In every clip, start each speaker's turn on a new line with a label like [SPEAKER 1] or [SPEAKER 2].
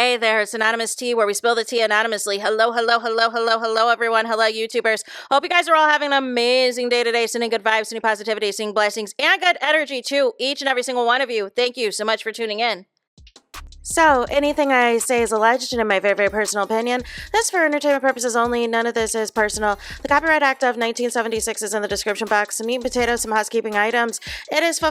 [SPEAKER 1] Hey there, it's Anonymous Tea, where we spill the tea anonymously. Hello, everyone. Hello, YouTubers. Hope you guys are all having an amazing day today, sending good vibes, sending positivity, sending blessings, and good energy to each and every single one of you. Thank you so much for tuning in. So, anything I say is alleged and in my very, very personal opinion. This is for entertainment purposes only. None of this is personal. The Copyright Act of 1976 is in the description box. Some meat and potatoes, some housekeeping items. It is free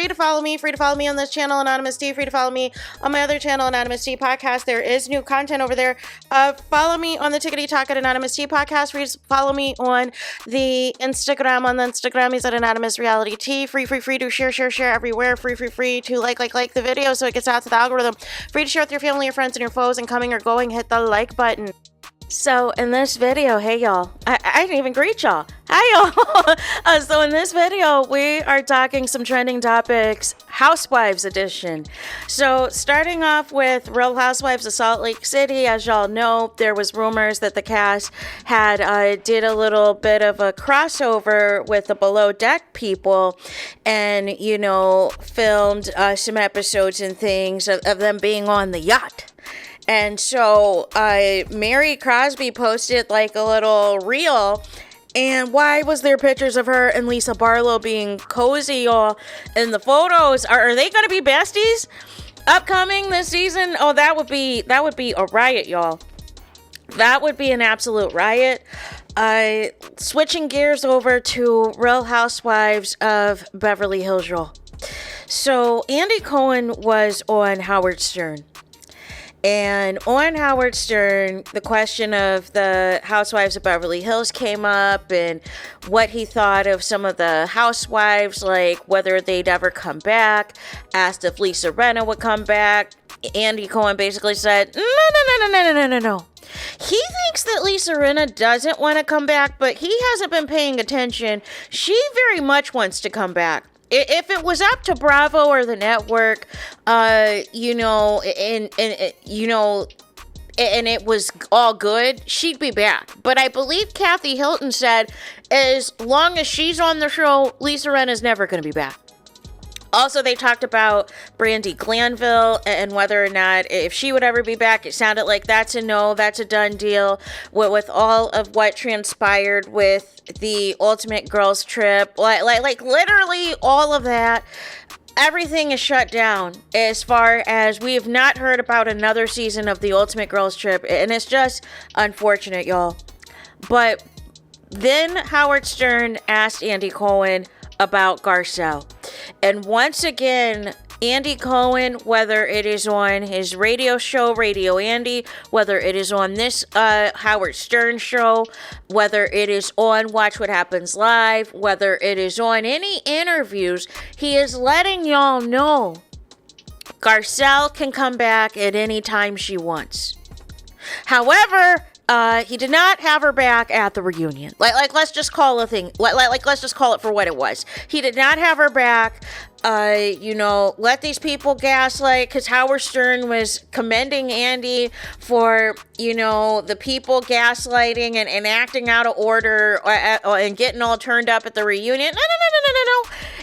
[SPEAKER 1] to follow me. Free to follow me on this channel, Anonymous Tea. Free to follow me on my other channel, Anonymous Tea Podcast. There is new content over there. Follow me on the Tickety Talk at Anonymous Tea Podcast. Free to follow me on the Instagram. On the Instagram, he's at Anonymous Reality Tea. Free to share everywhere. Free to like the video so it gets out to the algorithm. Free to share with your family, your friends, and your foes, and coming or going, hit the like button. So in this video, hey y'all, I didn't even greet y'all. Hi y'all. So in this video, we are talking some trending topics, Housewives edition. So starting off with Real Housewives of Salt Lake City, as y'all know, there was rumors that the cast had did a little bit of a crossover with the Below Deck people, and you know, filmed some episodes and things of them being on the yacht. And so Mary Crosby posted like a little reel. And why was there pictures of her and Lisa Barlow being cozy all in the photos? Are they going to be besties upcoming this season? Oh, that would be a riot, y'all. That would be an absolute riot. Switching gears over to Real Housewives of Beverly Hills, y'all. So Andy Cohen was on Howard Stern. And on Howard Stern, the question of the Housewives of Beverly Hills came up and what he thought of some of the housewives, like whether they'd ever come back, asked if Lisa Rinna would come back. Andy Cohen basically said, no. He thinks that Lisa Rinna doesn't want to come back, but he hasn't been paying attention. She very much wants to come back. If it was up to Bravo or the network, you know, and it was all good, she'd be back. But I believe Kathy Hilton said, as long as she's on the show, Lisa Rinna is never going to be back. Also, they talked about Brandi Glanville and whether or not if she would ever be back. It sounded like that's a no, that's a done deal. With all of what transpired with the Ultimate Girls Trip, like literally all of that, everything is shut down as far as we have not heard about another season of the Ultimate Girls Trip, and it's just unfortunate, y'all. But then Howard Stern asked Andy Cohen about Garcelle. And once again, Andy Cohen, whether it is on his radio show, Radio Andy, whether it is on this Howard Stern show, whether it is on Watch What Happens Live, whether it is on any interviews, he is letting y'all know Garcelle can come back at any time she wants. However, he did not have her back at the reunion. Like let's just call a thing. Let's just call it for what it was. He did not have her back. You know, let these people gaslight, because Howard Stern was commending Andy for, you know, the people gaslighting and acting out of order and getting all turned up at the reunion. No.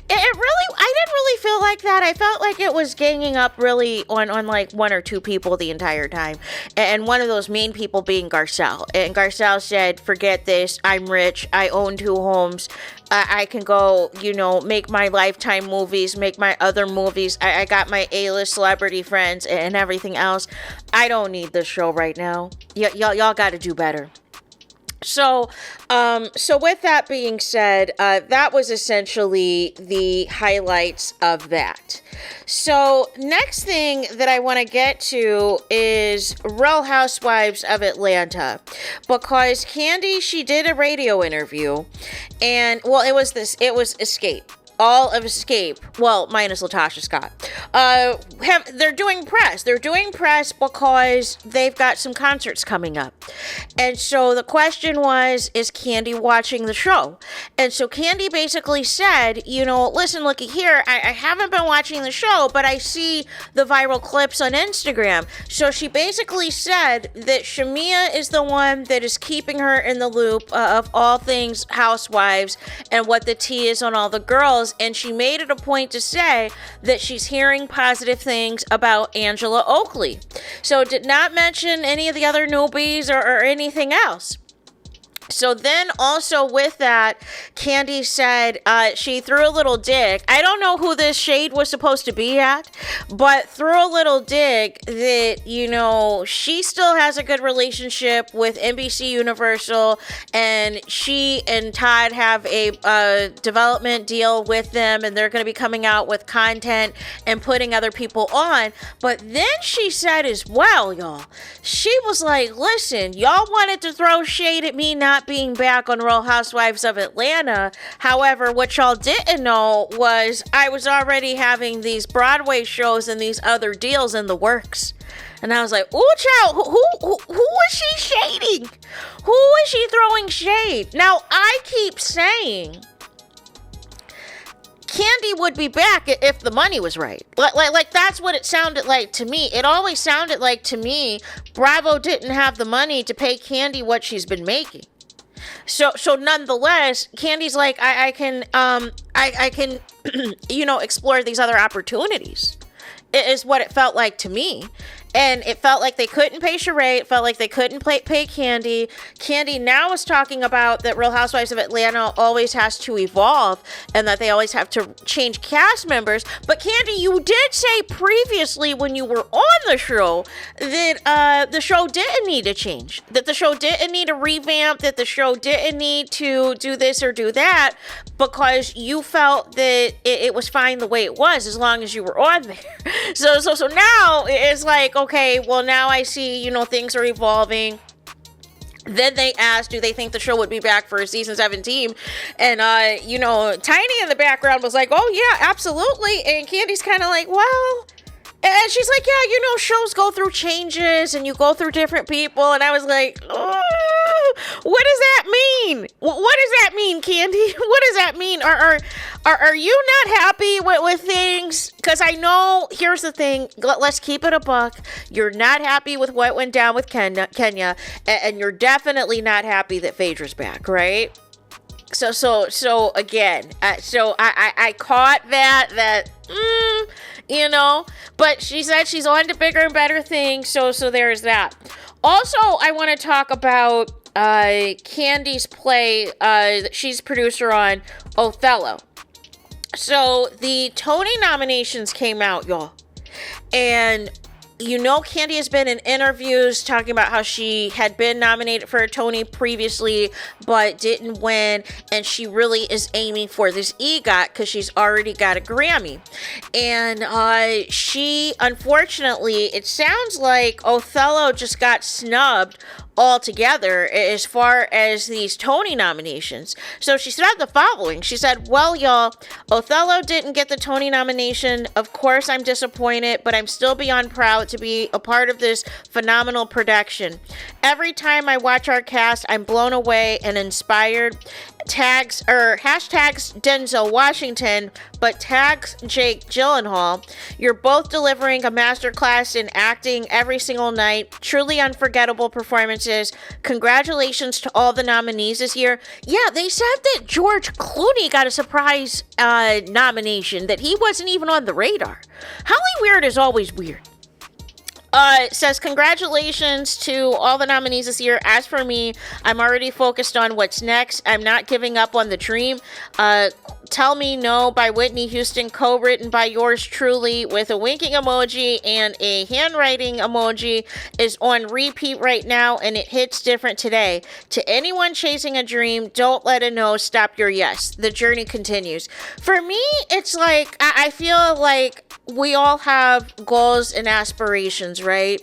[SPEAKER 1] It really, I didn't really feel like that. I felt like it was ganging up really on like one or two people the entire time. And one of those main people being Garcelle. And Garcelle said, forget this. I'm rich. I own 2 homes. I can go, you know, make my Lifetime movies, make my other movies. I got my A-list celebrity friends and everything else. I don't need this show right now. Y'all got to do better. So with that being said, that was essentially the highlights of that. So next thing that I want to get to is Real Housewives of Atlanta, because Kandi, she did a radio interview, and well, it was Escape. All of Escape, well, minus Latasha Scott, they're doing press. They're doing press because they've got some concerts coming up. And so the question was, is Kandi watching the show? And so Kandi basically said, you know, listen, looky here, I haven't been watching the show, but I see the viral clips on Instagram. So she basically said that Shamia is the one that is keeping her in the loop of all things Housewives and what the tea is on all the girls. Hills, and she made it a point to say that she's hearing positive things about Angela Oakley. So did not mention any of the other newbies or anything else. So then also with that, Kandi said she threw a little dig. I don't know who this shade was supposed to be at, but threw a little dig that, you know, she still has a good relationship with NBC Universal, and she and Todd have a development deal with them, and they're going to be coming out with content and putting other people on. But then she said as well, y'all, she was like, listen, y'all wanted to throw shade at me not being back on Real Housewives of Atlanta. However, what y'all didn't know was I was already having these Broadway shows and these other deals in the works. And I was like, ooh, child, who is she shading? Who is she throwing shade? Now, I keep saying Kandi would be back if the money was right. Like that's what it sounded like to me. It always sounded like to me, Bravo didn't have the money to pay Kandi what she's been making. So nonetheless, Kandi's like, I can, you know, explore these other opportunities. It is what it felt like to me. And it felt like they couldn't pay Sheree. It felt like they couldn't pay Kandi. Kandi now is talking about that Real Housewives of Atlanta always has to evolve and that they always have to change cast members. But Kandi, you did say previously when you were on the show that the show didn't need to change, that the show didn't need a revamp, that the show didn't need to do this or do that, because you felt that it was fine the way it was as long as you were on there. So now it's like, okay, well, now I see, you know, things are evolving. Then they asked, do they think the show would be back for season 17? And, you know, Tiny in the background was like, oh, yeah, absolutely. And Kandi's kind of like, well, and she's like, yeah, you know, shows go through changes and you go through different people. And I was like, oh, what does that mean? What does that mean, Kandi? What does that mean? Are you not happy with things? Because I know, here's the thing. Let's keep it a buck. You're not happy with what went down with Kenya, and you're definitely not happy that Phaedra's back, right? So again, so I caught that, you know, but she said she's on to bigger and better things. So there's that. Also, I want to talk about Kandi's play that she's producer on, Othello. So the Tony nominations came out, y'all. And you know, Kandi has been in interviews talking about how she had been nominated for a Tony previously, but didn't win. And she really is aiming for this EGOT because she's already got a Grammy. And she, unfortunately, it sounds like Othello just got snubbed altogether as far as these Tony nominations. So she said the following. She said, well, y'all, Othello didn't get the Tony nomination. Of course, I'm disappointed, but I'm still beyond proud to be a part of this phenomenal production. Every time I watch our cast, I'm blown away and inspired. Hashtags Denzel Washington, but tags Jake Gyllenhaal. You're both delivering a masterclass in acting every single night. Truly unforgettable performances. Congratulations to all the nominees this year. Yeah, they said that George Clooney got a surprise nomination, that he wasn't even on the radar. Holly Weird is always weird. It says, congratulations to all the nominees this year. As for me, I'm already focused on what's next. I'm not giving up on the dream. Tell Me No by Whitney Houston, co-written by yours truly, with a winking emoji and a handwriting emoji, is on repeat right now, and it hits different today. To anyone chasing a dream, don't let a no stop your yes. The journey continues. For me, it's like, I feel like we all have goals and aspirations, right?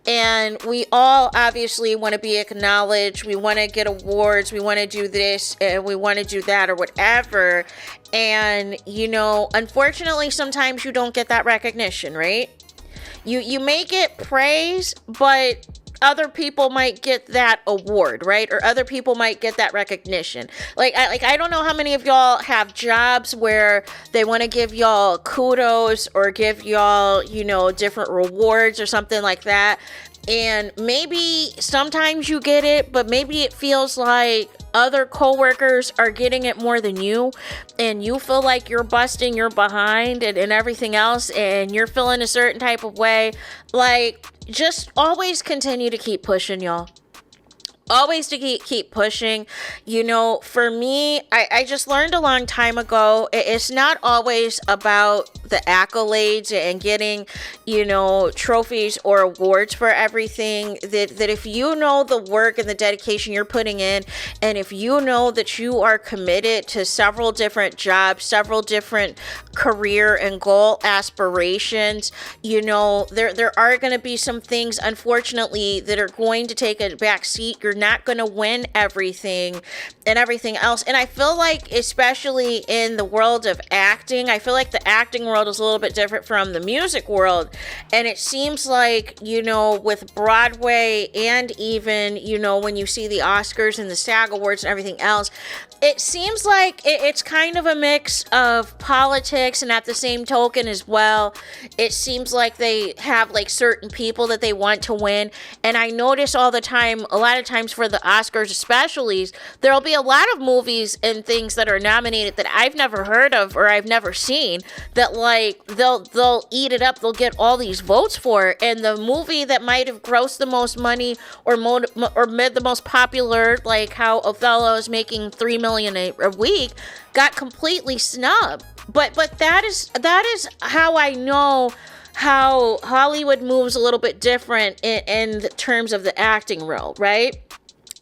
[SPEAKER 1] And we all obviously want to be acknowledged. We want to get awards. We want to do this and we want to do that or whatever. And, you know, unfortunately, sometimes you don't get that recognition, right? You may get praise, but other people might get that award, right? Or other people might get that recognition. I don't know how many of y'all have jobs where they want to give y'all kudos or give y'all, you know, different rewards or something like that. And maybe sometimes you get it, but maybe it feels like other coworkers are getting it more than you, and you feel like you're busting your behind and everything else, and you're feeling a certain type of way, like, just always continue to keep pushing, y'all. Always to keep pushing. You know, for me, I just learned a long time ago, it's not always about the accolades and getting, you know, trophies or awards for everything. That if you know the work and the dedication you're putting in, and if you know that you are committed to several different jobs, several different career and goal aspirations, you know, there are going to be some things, unfortunately, that are going to take a back seat. You're not going to win everything and everything else. And I feel like, especially in the world of acting, I feel like the acting world is a little bit different from the music world. And it seems like, you know, with Broadway, and even, you know, when you see the Oscars and the SAG Awards and everything else, it seems like it's kind of a mix of politics, and at the same token as well, it seems like they have like certain people that they want to win. And I notice all the time, a lot of times for the Oscars especially, there'll be a lot of movies and things that are nominated that I've never heard of or I've never seen, that like they'll eat it up, they'll get all these votes for it. And the movie that might have grossed the most money or made the most popular, like how Othello is making $3 million a week, got completely snubbed. But that is how I know how Hollywood moves a little bit different in terms of the acting role, right?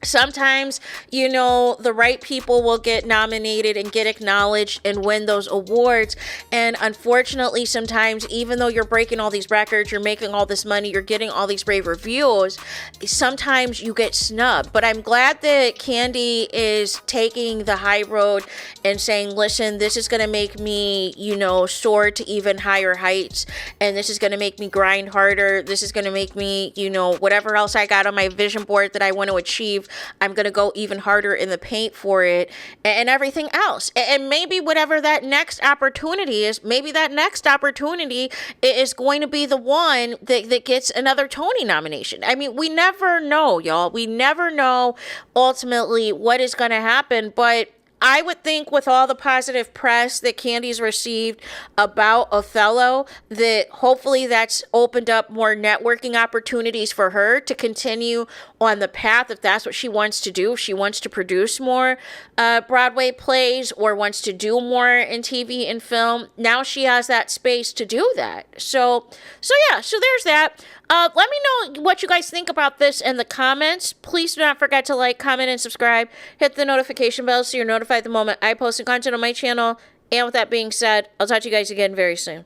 [SPEAKER 1] Sometimes, you know, the right people will get nominated and get acknowledged and win those awards. And unfortunately, sometimes, even though you're breaking all these records, you're making all this money, you're getting all these rave reviews, sometimes you get snubbed. But I'm glad that Kandi is taking the high road and saying, listen, this is going to make me, you know, soar to even higher heights. And this is going to make me grind harder. This is going to make me, you know, whatever else I got on my vision board that I want to achieve, I'm going to go even harder in the paint for it, and everything else. And maybe whatever that next opportunity is, maybe that next opportunity is going to be the one that gets another Tony nomination. I mean, we never know, y'all. We never know ultimately what is going to happen, but I would think with all the positive press that Kandi's received about Othello, that hopefully that's opened up more networking opportunities for her to continue on the path, if that's what she wants to do. If she wants to produce more Broadway plays or wants to do more in TV and film, now she has that space to do that. So there's that. Let me know what you guys think about this in the comments. Please do not forget to like, comment, and subscribe. Hit the notification bell so you're notified the moment I post new content on my channel. And with that being said, I'll talk to you guys again very soon.